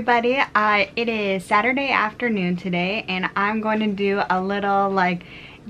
everybody. It is Saturday afternoon today, and I'm going to do a little like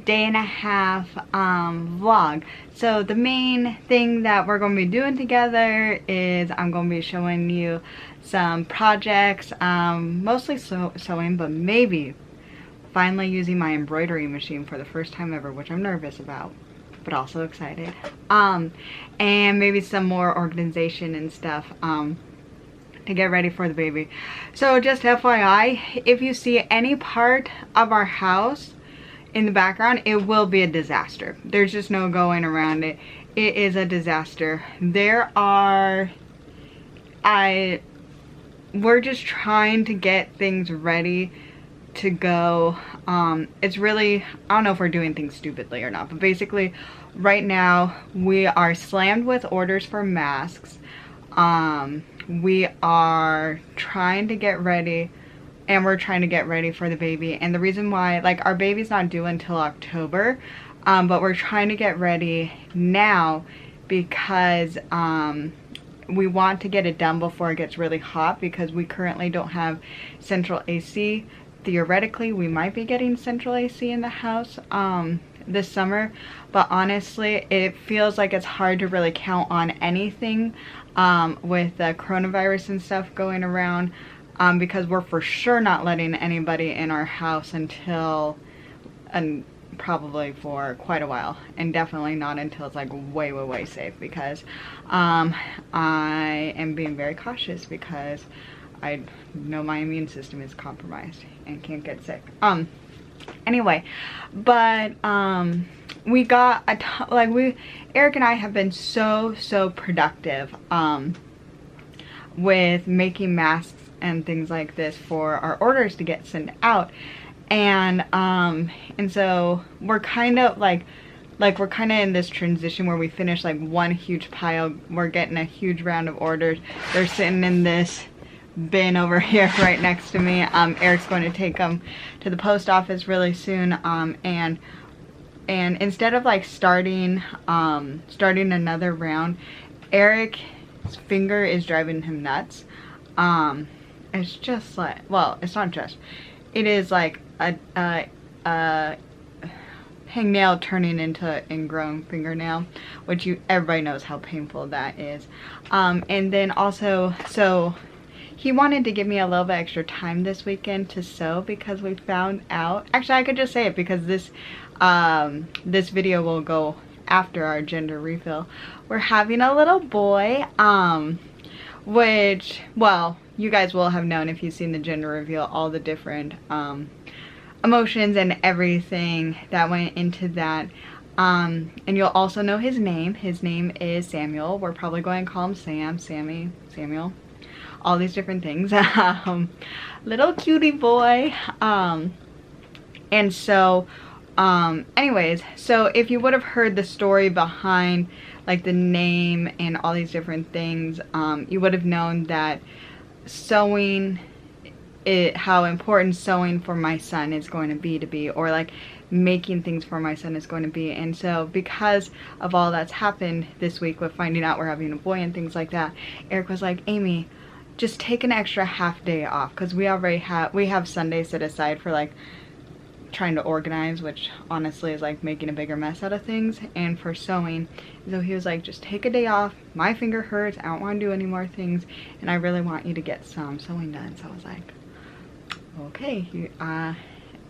day and a half vlog. So the main thing that we're going to be doing together is I'm going to be showing you some projects, mostly sewing, but maybe finally using my embroidery machine for the first time ever, which I'm nervous about but also excited, and maybe some more organization and stuff to get ready for the baby. So just FYI, if you see any part of our house in the background, it will be a disaster. There's just no going around it. It is a disaster. We're just trying to get things ready to go. It's really, I don't know if we're doing things stupidly or not, but basically right now we are slammed with orders for masks. We are trying to get ready, and we're trying to get ready for the baby. And the reason why, like, our baby's not due until October, but we're trying to get ready now because we want to get it done before it gets really hot, because we currently don't have central AC. Theoretically, we might be getting central AC in the house this summer, but honestly, it feels like it's hard to really count on anything with the coronavirus and stuff going around, because we're for sure not letting anybody in our house until, and probably for quite a while, and definitely not until it's like way safe, because I am being very cautious because I know my immune system is compromised and can't get sick. Anyway, but we got Eric and I have been so productive with making masks and things like this for our orders to get sent out, and so we're kind of we're kind of in this transition where we finish like one huge pile. We're getting a huge round of orders. They're sitting in this bin over here right next to me. Eric's going to take them to the post office really soon, and instead of like starting another round, Eric's finger is driving him nuts. It's just like, well, it's not just, it is like a hangnail turning into ingrown fingernail, which everybody knows how painful that is. And then also, so he wanted to give me a little bit extra time this weekend to sew, because we found out, actually I could just say it because this video will go after our gender reveal. We're having a little boy, which, well, you guys will have known if you've seen the gender reveal, all the different emotions and everything that went into that. And you'll also know his name. His name is Samuel. We're probably going to call him Sam, Sammy, Samuel, all these different things. Little cutie boy. And so anyways, so if you would have heard the story behind like the name and all these different things, you would have known that sewing, how important sewing for my son is going to be, or like making things for my son is going to be. And so because of all that's happened this week with finding out we're having a boy and things like that, Eric was like, Amy, just take an extra half day off, because we have Sunday set aside for like trying to organize, which honestly is like making a bigger mess out of things, and for sewing. So he was like, just take a day off, my finger hurts, I don't want to do any more things, and I really want you to get some sewing done. So I was like, okay,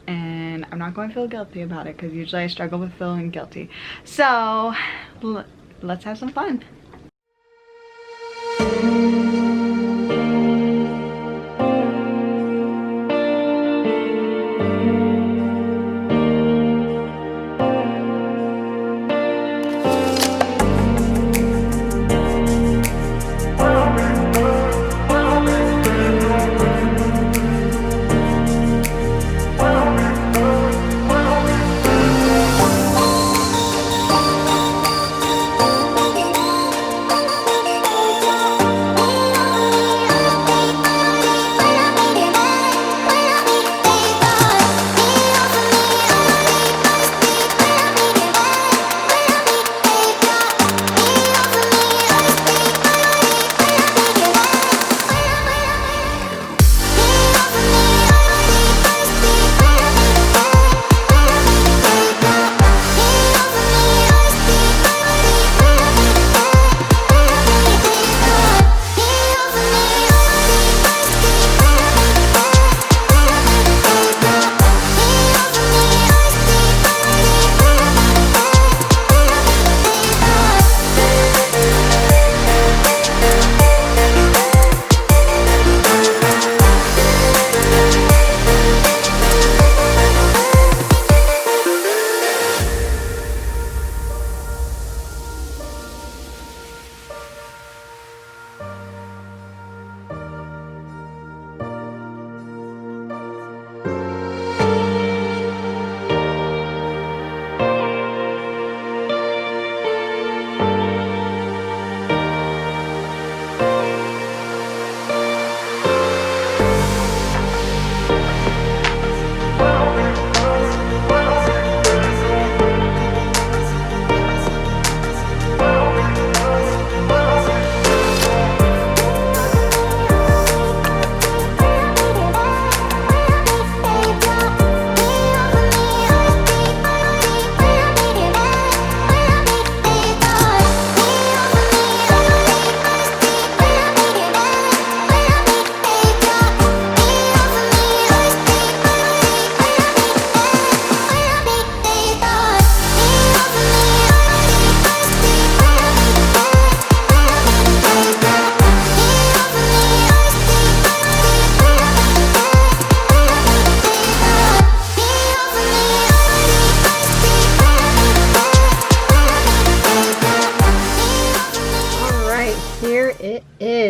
and I'm not going to feel guilty about it, because usually I struggle with feeling guilty. So let's have some fun.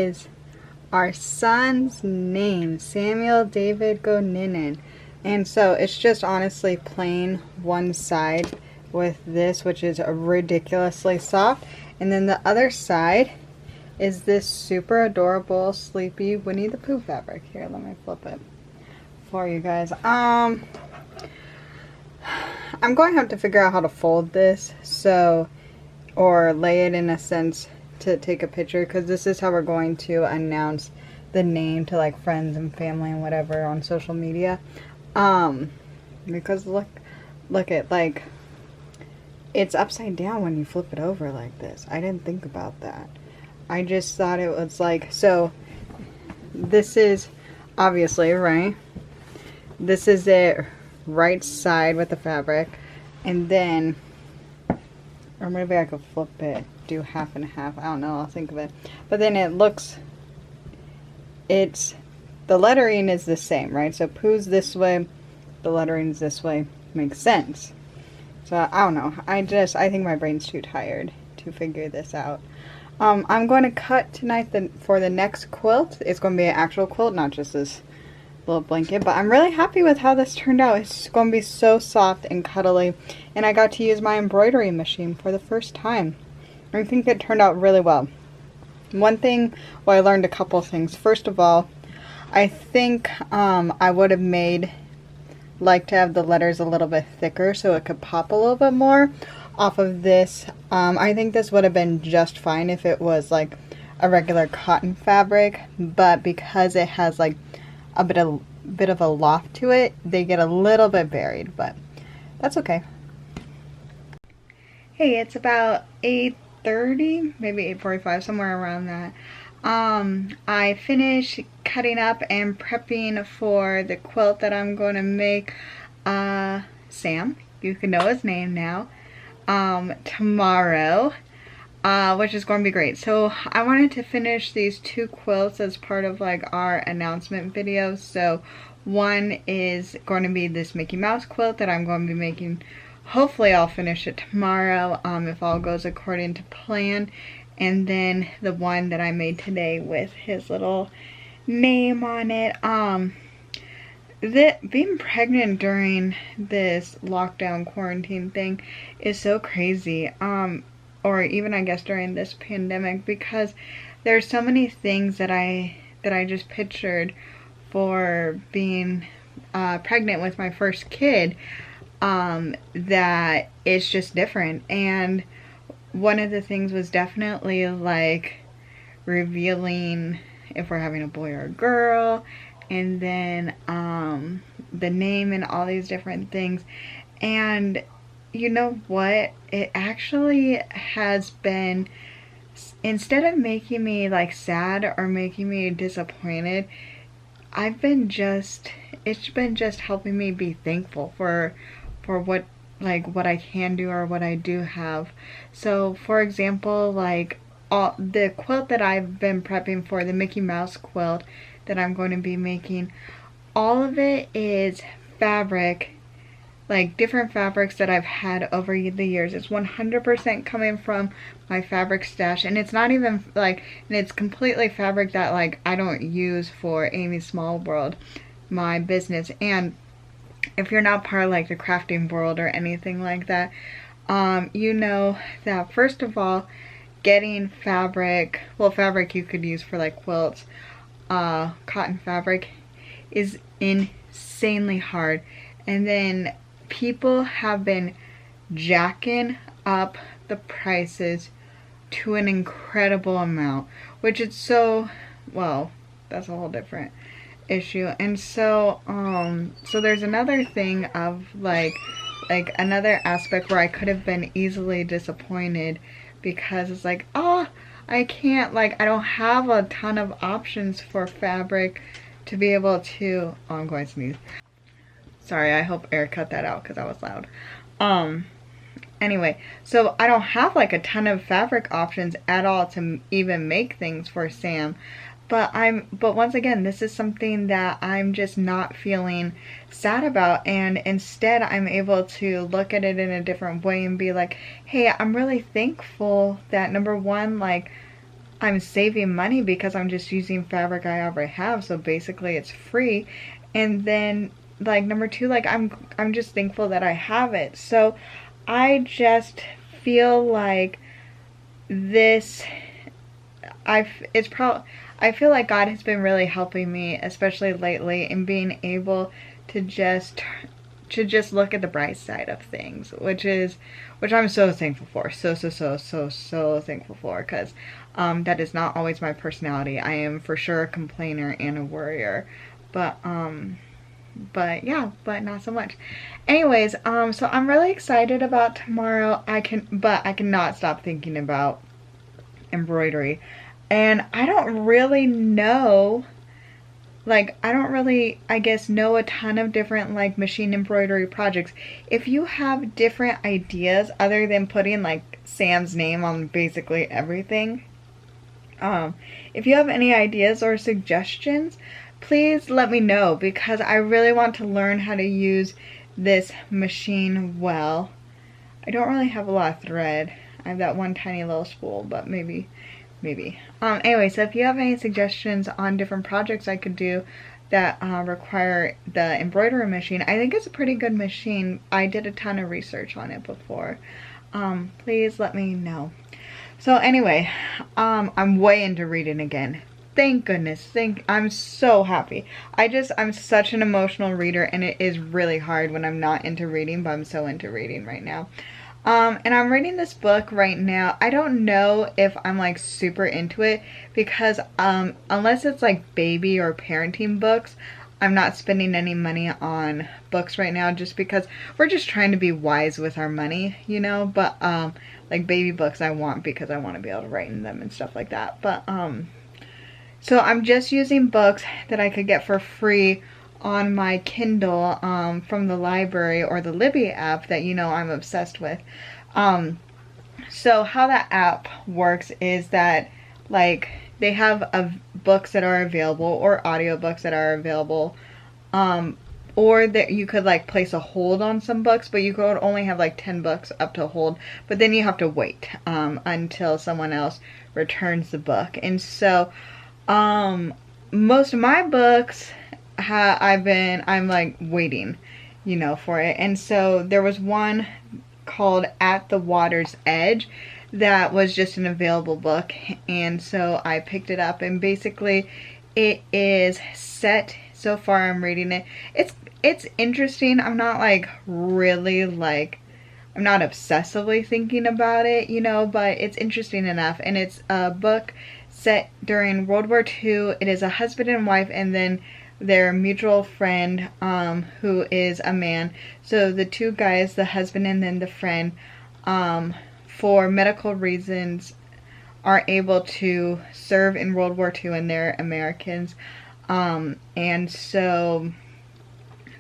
is our son's name, Samuel David Goninan. And so it's just honestly plain one side with this, which is ridiculously soft, and then the other side is this super adorable sleepy Winnie the Pooh fabric. Here, let me flip it for you guys. I'm going to have to figure out how to fold this, so, or lay it in a sense to take a picture, because this is how we're going to announce the name to like friends and family and whatever on social media. Because look at, like, it's upside down when you flip it over like this. I didn't think about that. I just thought it was like, so this is obviously, right? This is it right side with the fabric, and then, or maybe I could flip it, do half and half. I don't know, I'll think of it. But then it looks, the lettering is the same, right? So Pooh's this way, the lettering's this way. Makes sense. So I don't know. I think my brain's too tired to figure this out. I'm going to cut tonight for the next quilt. It's going to be an actual quilt, not just this little blanket. But I'm really happy with how this turned out. It's going to be so soft and cuddly. And I got to use my embroidery machine for the first time. I think it turned out really well. One thing, well, I learned a couple things. First of all, I think I would have like to have the letters a little bit thicker so it could pop a little bit more off of this. I think this would have been just fine if it was like a regular cotton fabric, but because it has like a bit of a loft to it, they get a little bit buried, but that's okay. Hey, it's about 8:30, maybe 8:45, somewhere around that. I finished cutting up and prepping for the quilt that I'm going to make Sam, you can know his name now, tomorrow, which is going to be great. So I wanted to finish these two quilts as part of like our announcement video. So one is going to be this Mickey Mouse quilt that I'm going to be making. Hopefully I'll finish it tomorrow, if all goes according to plan. And then the one that I made today with his little name on it. Being pregnant during this lockdown quarantine thing is so crazy. Or even I guess during this pandemic, because there's so many things that I just pictured for being pregnant with my first kid, that it's just different. And one of the things was definitely like revealing if we're having a boy or a girl, and then the name and all these different things. And you know what? It actually has been, instead of making me like sad or making me disappointed, it's been just helping me be thankful for what I can do or what I do have. So for example, like the quilt that I've been prepping for, the Mickey Mouse quilt that I'm going to be making, all of it is fabric, like different fabrics that I've had over the years. It's 100% coming from my fabric stash, and it's not even like, and it's completely fabric that like I don't use for Amy's Small World, my business. And if you're not part of like the crafting world or anything like that, you know that first of all, getting fabric, well, fabric you could use for like quilts, cotton fabric, is insanely hard. And then people have been jacking up the prices to an incredible amount, which is so, well, that's a whole different issue. And so so there's another thing of like another aspect where I could have been easily disappointed, because it's like, oh, I can't, like, I don't have a ton of options for fabric to be able to, oh, I'm going to sneeze. Sorry, I hope Eric cut that out because that was loud. Anyway, so I don't have like a ton of fabric options at all to even make things for Sam. But once again, this is something that I'm just not feeling sad about, and instead I'm able to look at it in a different way and be like, hey, I'm really thankful that, number one, like, I'm saving money because I'm just using fabric I already have, so basically it's free. And then like number two, like I'm just thankful that I have it. So I just feel like this I feel like God has been really helping me, especially lately, in being able to just look at the bright side of things, which I'm so thankful for. So thankful for, because that is not always my personality. I am for sure a complainer and a worrier, but yeah, but not so much. Anyways, so I'm really excited about tomorrow. But I cannot stop thinking about embroidery. And I don't really know, like, I don't really, I guess, know a ton of different, like, machine embroidery projects. If you have different ideas other than putting, like, Sam's name on basically everything, if you have any ideas or suggestions, please let me know, because I really want to learn how to use this machine well. I don't really have a lot of thread. I have that one tiny little spool, but maybe. Anyway, so if you have any suggestions on different projects I could do that require the embroidery machine, I think it's a pretty good machine. I did a ton of research on it before. Please let me know. So anyway, I'm way into reading again. Thank goodness. I'm so happy. I'm such an emotional reader, and it is really hard when I'm not into reading, but I'm so into reading right now. And I'm reading this book right now. I don't know if I'm like super into it, because unless it's like baby or parenting books, I'm not spending any money on books right now, just because we're just trying to be wise with our money, you know. But like baby books I want, because I want to be able to write in them and stuff like that. But so I'm just using books that I could get for free on my Kindle from the library or the Libby app that you know I'm obsessed with. So how that app works is that, like, they have books that are available, or audiobooks that are available, or that you could like place a hold on some books, but you could only have like 10 books up to hold, but then you have to wait until someone else returns the book. And so most of my books I'm like waiting, you know, for it. And so there was one called At the Water's Edge that was just an available book, and so I picked it up, and basically it is set, so far I'm reading it, it's interesting. I'm not like really like, I'm not obsessively thinking about it, you know, but it's interesting enough. And it's a book set during World War II. It is a husband and wife, and then their mutual friend who is a man. So the two guys, the husband and then the friend, for medical reasons are able to serve in World War II, and they're Americans. And so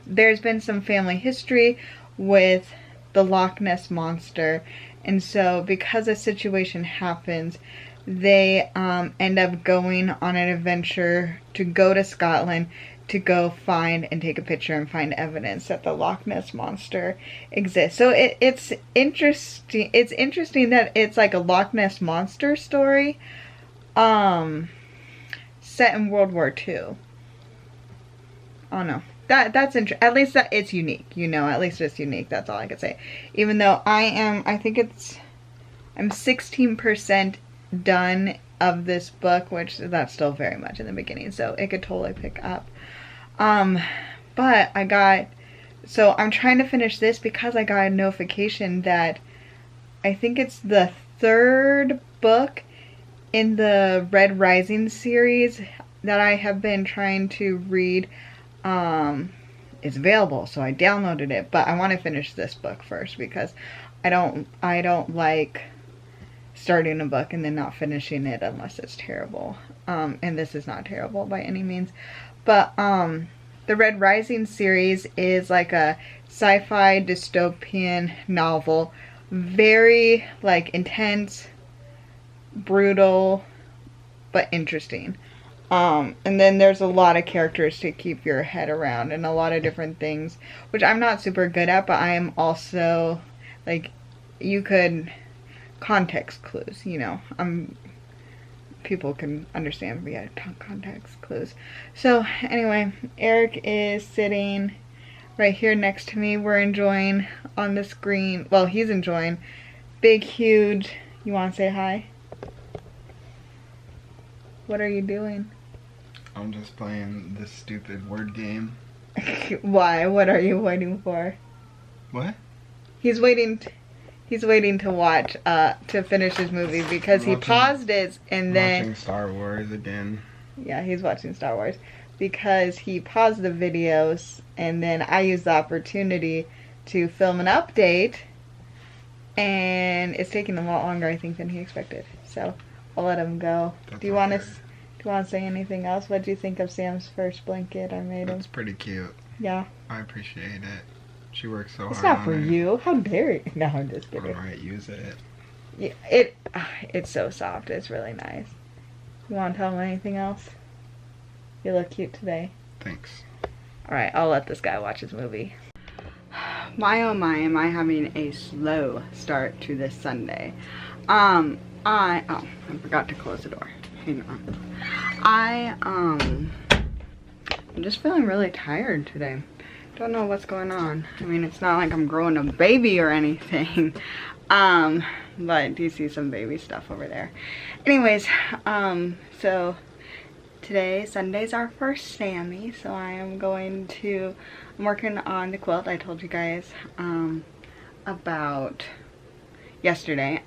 there's been some family history with the Loch Ness Monster, and so because a situation happens, they end up going on an adventure to go to Scotland to go find and take a picture and find evidence that the Loch Ness Monster exists. So it's interesting. It's interesting that it's like a Loch Ness Monster story set in World War II. Oh no. That's interesting. At least that it's unique, you know, at least it's unique. That's all I could say. Even though I'm 16% done of this book, which that's still very much in the beginning, so it could totally pick up. But so I'm trying to finish this because I got a notification that I think it's the third book in the Red Rising series that I have been trying to read is available, so I downloaded it. But I want to finish this book first, because I don't like starting a book and then not finishing it unless it's terrible. And this is not terrible by any means. But the Red Rising series is like a sci-fi dystopian novel. Very like intense, brutal, but interesting. And then there's a lot of characters to keep your head around, and a lot of different things, which I'm not super good at, but I am also, like, you could, context clues, you know, people can understand via context clues. So anyway, Eric is sitting right here next to me. We're enjoying on the screen, well, he's enjoying big, huge, you want to say hi? What are you doing? I'm just playing this stupid word game. Why? What are you waiting for? What? He's waiting to watch, to finish his movie because he paused it and then... Watching Star Wars again. Yeah, he's watching Star Wars because he paused the videos and then I used the opportunity to film an update and it's taking a lot longer, I think, than he expected. So I'll let him go. Do you want to say anything else? What do you think of Sam's first blanket I made him? It's pretty cute. Yeah. I appreciate it. She works so hard. It's not for you. How dare you? No, I'm just kidding. Alright, use it. Yeah, it's so soft. It's really nice. You want to tell him anything else? You look cute today. Thanks. Alright, I'll let this guy watch his movie. My oh my, am I having a slow start to this Sunday. I forgot to close the door. Hang on. I'm just feeling really tired today. Don't know what's going on. I mean, it's not like I'm growing a baby or anything. But do you see some baby stuff over there? Anyways, so today, Sunday's our first Sammy, so I'm working on the quilt I told you guys about yesterday.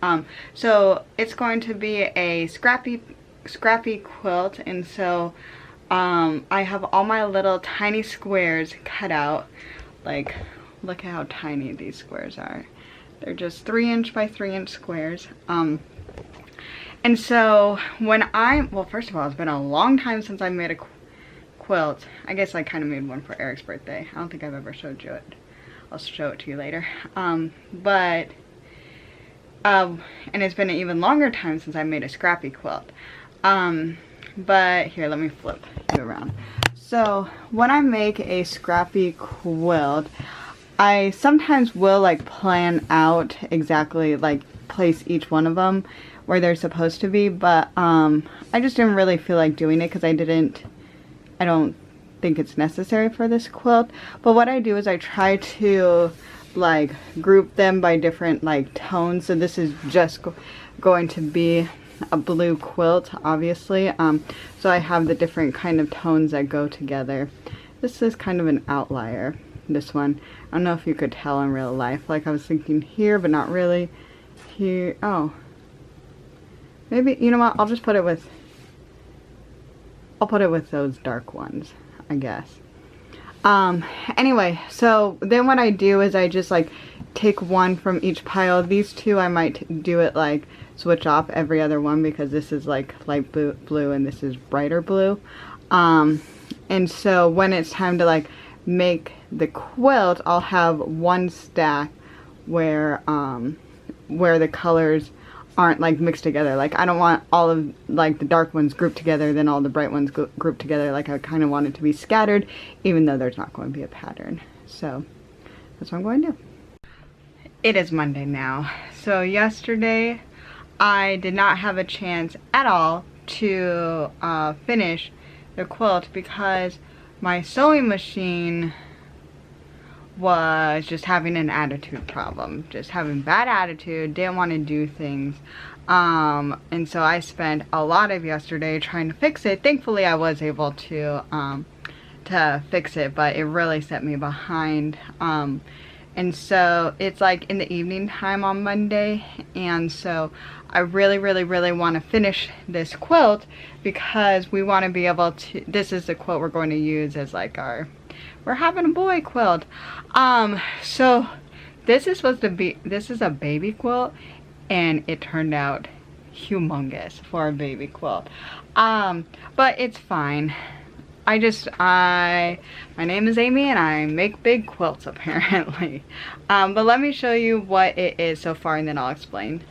So it's going to be a scrappy quilt, and so I have all my little tiny squares cut out. Like, look at how tiny these squares are. They're just 3" by 3" squares. And so well, first of all, it's been a long time since I made a quilt. I guess I kind of made one for Eric's birthday. I don't think I've ever showed you it. I'll show it to you later. And it's been an even longer time since I made a scrappy quilt. But here, let me flip you around. So when I make a scrappy quilt, I sometimes will like plan out exactly, like place each one of them where they're supposed to be, but I just didn't really feel like doing it because I don't think it's necessary for this quilt. But what I do is I try to like group them by different like tones. So this is just going to be a blue quilt, obviously. So I have the different kind of tones that go together. This is kind of an outlier, this one. I don't know if you could tell in real life. Like I was thinking here, but not really. Here, oh. Maybe, you know what, I'll put it with those dark ones, I guess. Anyway, so then what I do is I just like take one from each pile. These two I might do it like switch off every other one because this is like light blue and this is brighter blue. And so when it's time to like make the quilt, I'll have one stack where the colors aren't like mixed together. Like I don't want all of like the dark ones grouped together, then all the bright ones grouped together. Like I kind of want it to be scattered, even though there's not going to be a pattern. So that's what I'm going to do. It is Monday now. So yesterday I did not have a chance at all to finish the quilt because my sewing machine was just having an attitude problem, just having bad attitude, didn't want to do things, and so I spent a lot of yesterday trying to fix it. Thankfully I was able to fix it, but it really set me behind, and so it's like in the evening time on Monday, and so I really want to finish this quilt because we want to be able to, this is the quilt we're going to use as like we're having a boy quilt. So this is supposed to be, this is a baby quilt, and it turned out humongous for a baby quilt. But it's fine. My name is Amy and I make big quilts apparently. But let me show you what it is so far and then I'll explain.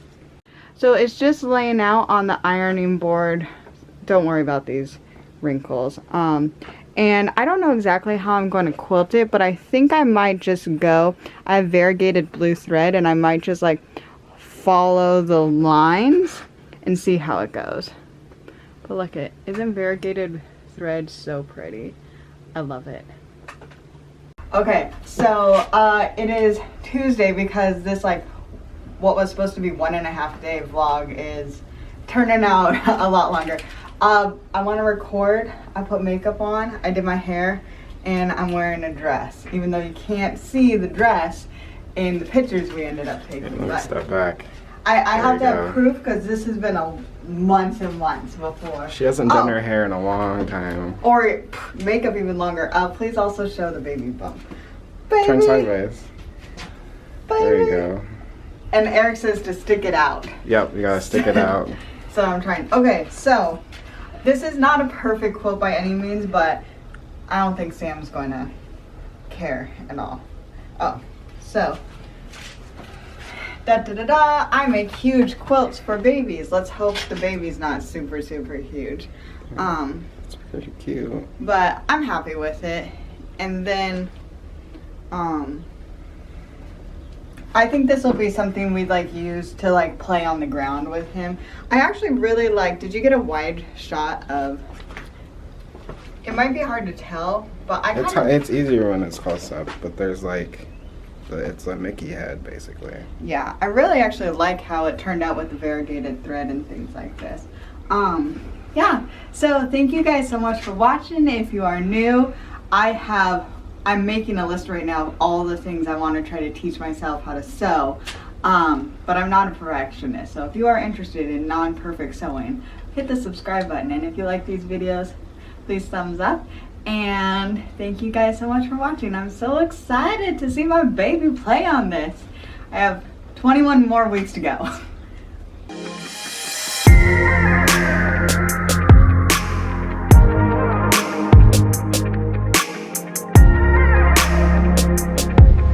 So it's just laying out on the ironing board. Don't worry about these wrinkles. And I don't know exactly how I'm going to quilt it, but I think I might just go, I have variegated blue thread, and I might just like follow the lines and see how it goes. But look it, isn't variegated thread so pretty? I love it. Okay, so it is Tuesday because this like what was supposed to be 1.5 day vlog is turning out a lot longer. I want to record. I put makeup on. I did my hair, and I'm wearing a dress. Even though you can't see the dress in the pictures we ended up taking. Let me step back. I have to have proof because this has been months and months before. She hasn't done her hair in a long time. Or makeup even longer. Please also show the baby bump. Baby. Turn sideways. Baby. There you go. And Eric says to stick it out. Yep, you gotta stick it out. So I'm trying. Okay, so this is not a perfect quilt by any means, but I don't think Sam's going to care at all. Oh, so I make huge quilts for babies. Let's hope the baby's not super huge. It's pretty cute. But I'm happy with it. And then I think this will be something we'd like use to like play on the ground with him. I actually really like, did you get a wide shot of, it might be hard to tell, but It's easier when it's close up, but there's like, it's a Mickey head basically. Yeah, I really actually like how it turned out with the variegated thread and things like this. Yeah, so thank you guys so much for watching. If you are new, I'm making a list right now of all the things I want to try to teach myself how to sew, but I'm not a perfectionist. So if you are interested in non-perfect sewing, hit the subscribe button, and if you like these videos, please thumbs up. And thank you guys so much for watching. I'm so excited to see my baby play on this. I have 21 more weeks to go.